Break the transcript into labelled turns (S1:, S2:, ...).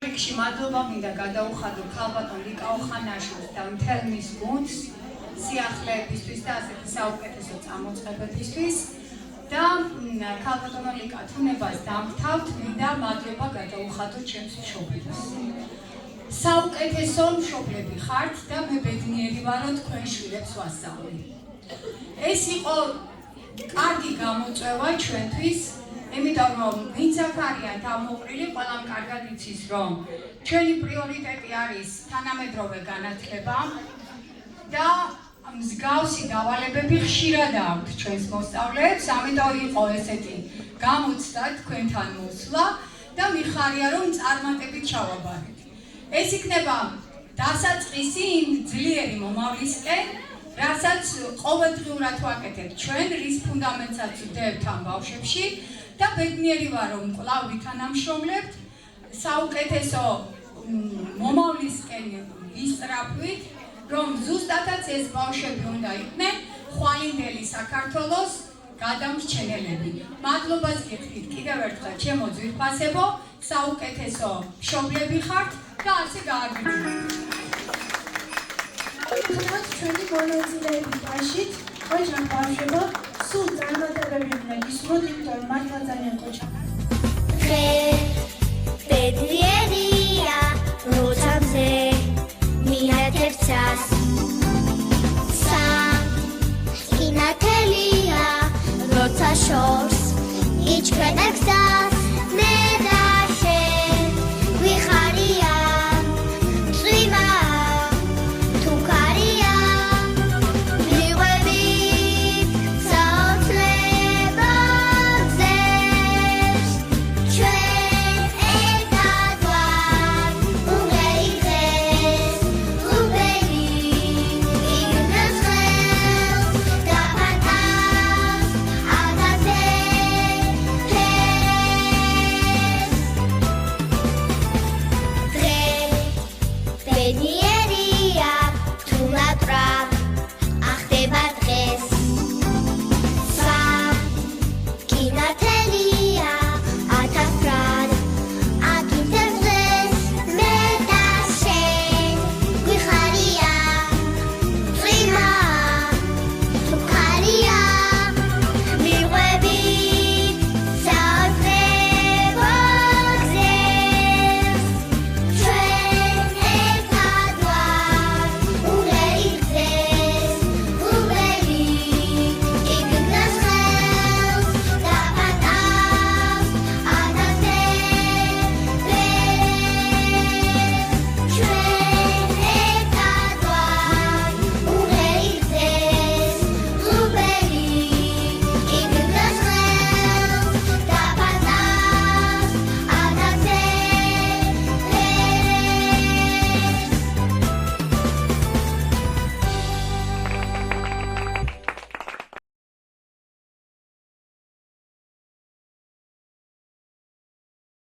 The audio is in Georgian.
S1: რიგში მადლობა მინდა გადაუხადო ქალბატონ ლიკაო ხანაშვილს და მთელ მის გუნდს სიახლეებისთვის და ასეთი საუკეთესო წამოწყებებისთვის და ქალბატონო ლიკა თუნებას დამთავრდ მინდა მადლობა გადაუხადო ჩემს მშობლებს. საუკეთესო მშობლები ხართ და მე ბედნიერი ვარო თქვენ შვილებს ვასწავლე. ეს იყო კარგი გამოწვევა ჩვენთვის. იმიტომ რომ ვინც აქ არიან თავმოყრილი, ყველამ კარგად იცის, რომ ჩვენი პრიორიტეტი არის თანამედროვე განათლება და მსგავსი დავალებები ხშირად აქვთ ჩვენს მოსწავლეებს, ამიტომ იყო ესეთი გამოცდა თქვენთან მოსვლა და მიხარია რომ წარმატებით ჩავაბარეთ. ეს იქნება დასაწყისი იმ ძლიერი მომავლისკენ, რასაც ყოველდღიურად ვაკეთებთ ჩვენ, რის ფუნდამენტსაც ვდევთ ამ ბავშვებში. და ბედნიერი ვარ რომ კვლავ ვითანამშრომლებთ საუკეთესო მომავლისკენ ვისწრაფვით, რომ ზუსტადაც ეს ბავშვები უნდა იყვნენ ხვალინდელი საქართველოს გადამრჩენელები. მადლობას გიხდით კიდევ ერთხელ ჩემო ძვირფასებო, საუკეთესო მშობლები ხართ და ასე გააგრძელოთ.
S2: ხოთ ჩვენი მონაწილეები ბაშით, ოჯახ ბავშვებო, სულ წარმატებები უნდა გისურვოთ, იმიტომ რომ მართლა ძალიან კოჩა.
S3: ბედნიერია, როცა მზე მიატებს ას. სამკინათელია, როცა შორს იჩქვენა გზას.